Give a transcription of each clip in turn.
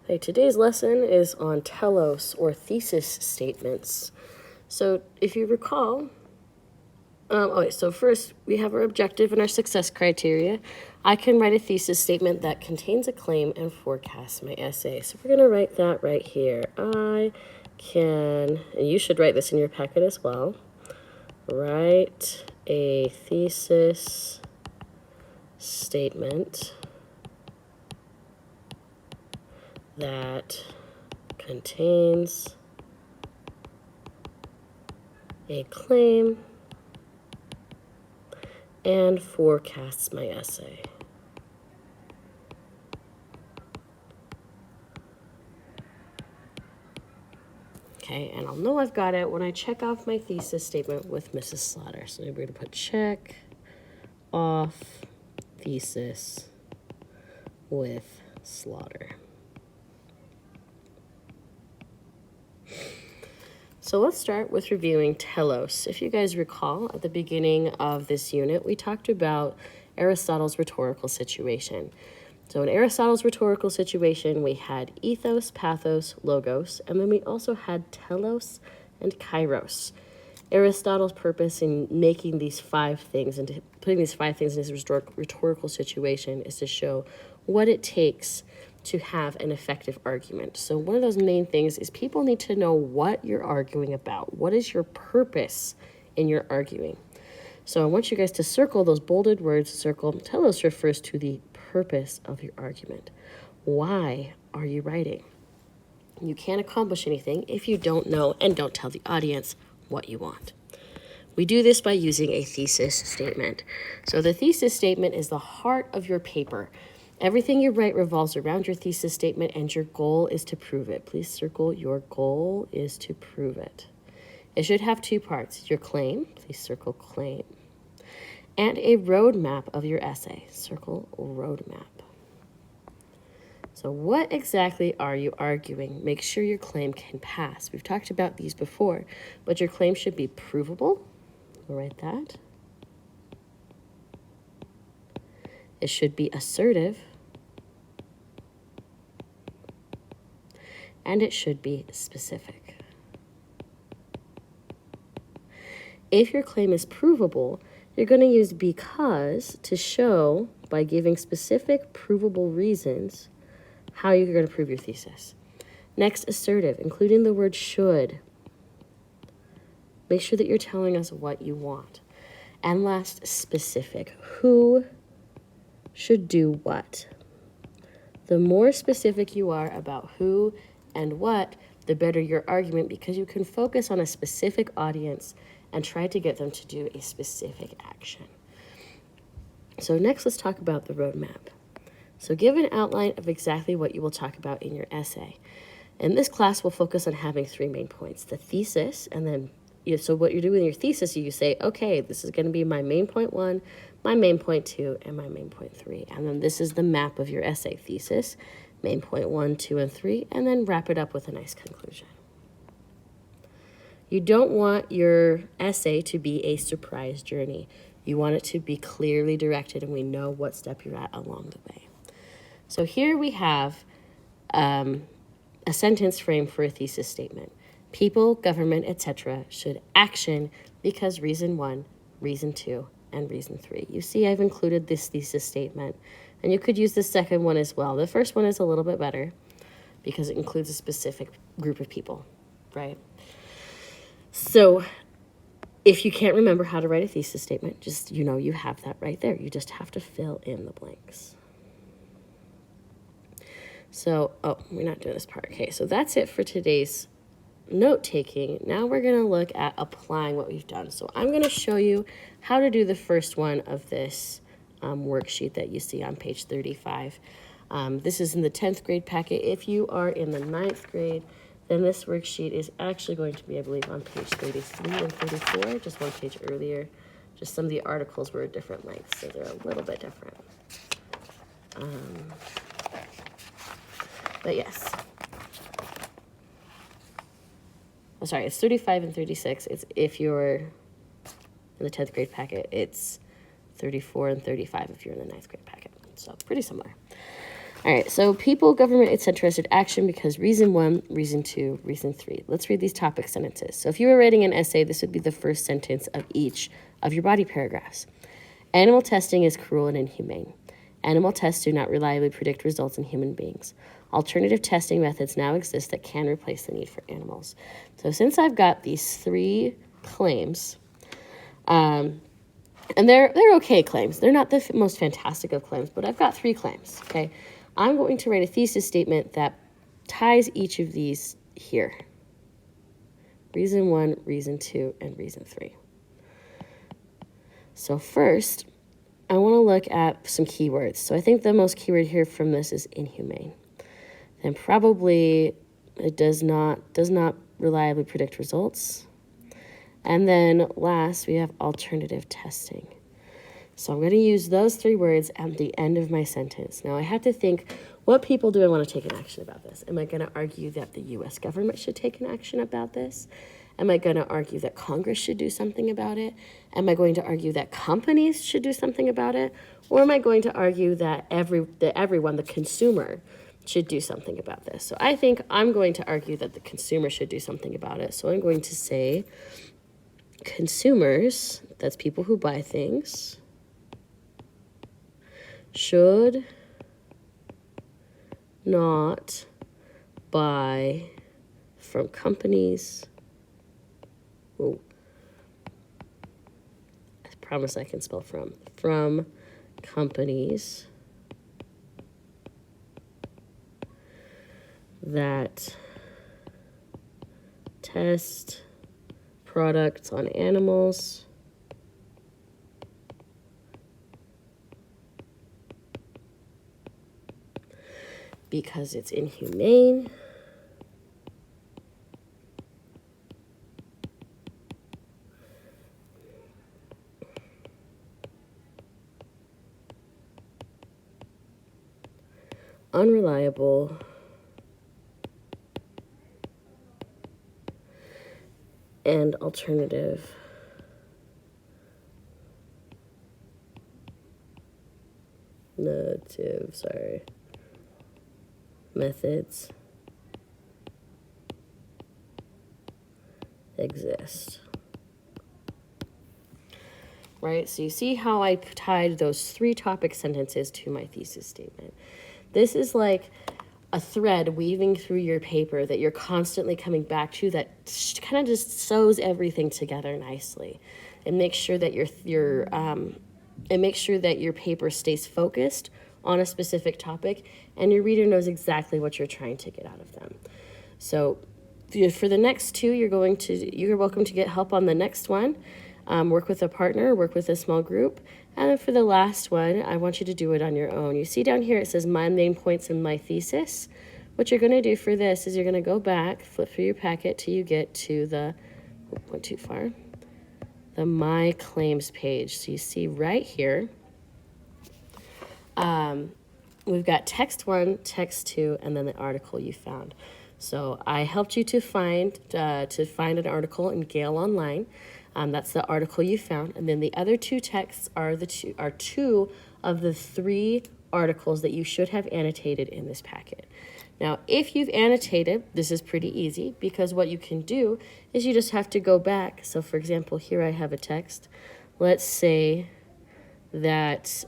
Hey, today's lesson is on telos or thesis statements. So if you recall, so first we have our objective and our success criteria. I can write a thesis statement that contains a claim and forecasts my essay. So we're going to write that right here. I can, and you should write this in your packet as well, write a thesis statement that contains a claim and forecasts my essay. Okay, and I'll know I've got it when I check off my thesis statement with Mrs. Slaughter. So we're going to put check off thesis with Slaughter. So let's start with reviewing telos. If you guys recall, at the beginning of this unit, we talked about Aristotle's rhetorical situation. So in Aristotle's rhetorical situation, we had ethos, pathos, logos, and then we also had telos and kairos. Aristotle's purpose in making these five things and putting these five things in his rhetorical situation is to show what it takes to have an effective argument. So one of those main things is people need to know what you're arguing about. What is your purpose in your arguing? So I want you guys to circle those bolded words. Circle telos refers to the purpose of your argument. Why are you writing? You can't accomplish anything if you don't know and don't tell the audience what you want. We do this by using a thesis statement. So the thesis statement is the heart of your paper. Everything you write revolves around your thesis statement, and your goal is to prove it. Please circle your goal is to prove it. It should have two parts, your claim, please circle claim, and a roadmap of your essay, circle roadmap. So what exactly are you arguing? Make sure your claim can pass. We've talked about these before, but your claim should be provable. We'll write that. It should be assertive. And it should be specific. If your claim is provable, you're going to use because to show, by giving specific provable reasons, how you're going to prove your thesis. Next, assertive, including the word should. Make sure that you're telling us what you want. And last, specific. Who should do what? The more specific you are about who and what, the better your argument, because you can focus on a specific audience and try to get them to do a specific action. So next, let's talk about the roadmap. So give an outline of exactly what you will talk about in your essay. In this class, we'll focus on having three main points: the thesis, and then, so what you're doing in your thesis, you say, okay, this is going to be my main point 1, my main point 2, and my main point 3. And then this is the map of your essay: thesis, main point 1, 2, and 3, and then wrap it up with a nice conclusion. You don't want your essay to be a surprise journey. You want it to be clearly directed, and we know what step you're at along the way. So here we have a sentence frame for a thesis statement. People, government, etc. should action because reason 1, reason 2, and reason 3. You see, I've included this thesis statement, and you could use the second one as well. The first one is a little bit better because it includes a specific group of people, right? So if you can't remember how to write a thesis statement, just, you have that right there. You just have to fill in the blanks. So, we're not doing this part. Okay, so that's it for today's note-taking. Now we're going to look at applying what we've done. So I'm going to show you how to do the first one of this worksheet that you see on page 35. This is in the 10th grade packet. If you are in the 9th grade, then this worksheet is actually going to be, I believe, on page 33 and 34, just one page earlier. Just some of the articles were a different length, so they're a little bit different. But yes. Oh, sorry, it's 35 and 36. It's if you're in the 10th grade packet. It's 34 and 35 if you're in the 9th grade packet. So pretty similar. All right, so people, government, etc. should action because reason 1, reason 2, reason 3. Let's read these topic sentences. So if you were writing an essay, this would be the first sentence of each of your body paragraphs. Animal testing is cruel and inhumane. Animal tests do not reliably predict results in human beings. Alternative testing methods now exist that can replace the need for animals. So since I've got these 3 claims, and they're okay claims. They're not the most fantastic of claims, but I've got 3 claims, okay? I'm going to write a thesis statement that ties each of these here. Reason 1, reason 2, and reason 3. So first, I want to look at some keywords. So I think the most keyword here from this is inhumane. Then probably it does not reliably predict results. And then last, we have alternative testing. So I'm going to use those 3 words at the end of my sentence. Now I have to think, what people do I want to take an action about this? Am I going to argue that the U.S. government should take an action about this? Am I going to argue that Congress should do something about it? Am I going to argue that companies should do something about it? Or am I going to argue that everyone, the consumer, should do something about this? So I think I'm going to argue that the consumer should do something about it. So I'm going to say consumers, that's people who buy things, should not buy from companies. Oh, I promise I can spell from. From companies that test products on animals because it's inhumane, unreliable, and alternative methods exist. Right, so you see how I tied those 3 topic sentences to my thesis statement. This is like a thread weaving through your paper that you're constantly coming back to that kind of just sews everything together nicely and makes sure that your paper stays focused on a specific topic and your reader knows exactly what you're trying to get out of them. So for the next 2, you're welcome to get help on the next one. Work with a partner, work with a small group. And then for the last one, I want you to do it on your own. You see down here, it says my main points in my thesis. What you're going to do for this is you're going to go back, flip through your packet till you get to the, went too far, the my claims page. So you see right here, we've got text 1, text 2, and then the article you found. So I helped you to find an article in Gale Online. That's the article you found, and then the other 2 texts are two of the 3 articles that you should have annotated in this packet. Now, if you've annotated, this is pretty easy because what you can do is you just have to go back. So, for example, here I have a text. Let's say that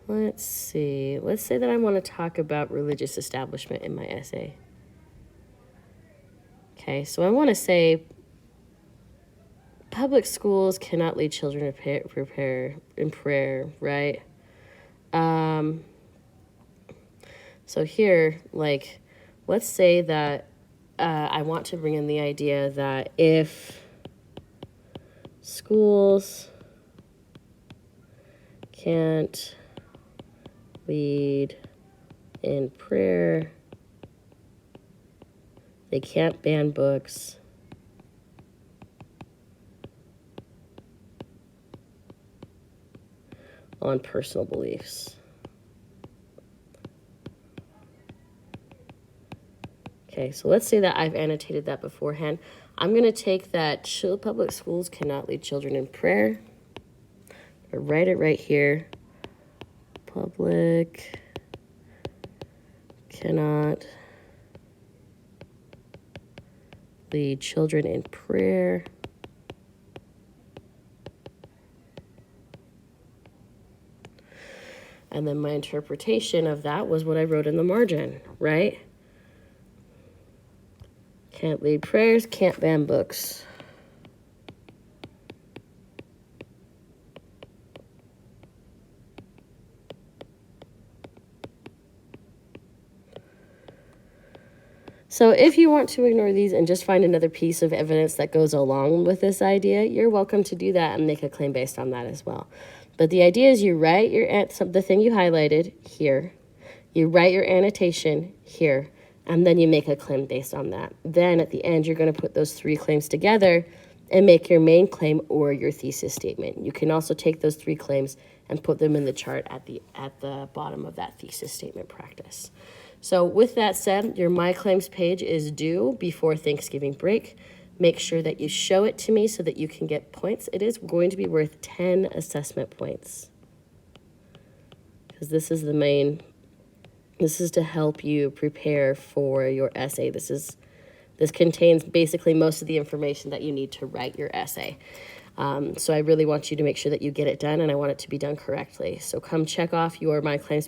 let's say that I want to talk about religious establishment in my essay. Okay, so I want to say public schools cannot lead children prepare in prayer, right? So here, like, let's say that I want to bring in the idea that if schools can't lead in prayer, they can't ban books, on personal beliefs. Okay, so let's say that I've annotated that beforehand. I'm going to take that public schools cannot lead children in prayer, I write it right here. Public cannot lead children in prayer. And then my interpretation of that was what I wrote in the margin, right? Can't lead prayers, can't ban books. So if you want to ignore these and just find another piece of evidence that goes along with this idea, you're welcome to do that and make a claim based on that as well. But the idea is you write the thing you highlighted here, you write your annotation here, and then you make a claim based on that. Then at the end, you're going to put those 3 claims together and make your main claim or your thesis statement. You can also take those 3 claims and put them in the chart at the bottom of that thesis statement practice. So with that said, your My Claims page is due before Thanksgiving break. Make sure that you show it to me so that you can get points. It is going to be worth 10 assessment points, because this is to help you prepare for your essay. This contains basically most of the information that you need to write your essay. So I really want you to make sure that you get it done, and I want it to be done correctly. So come check off your My Claims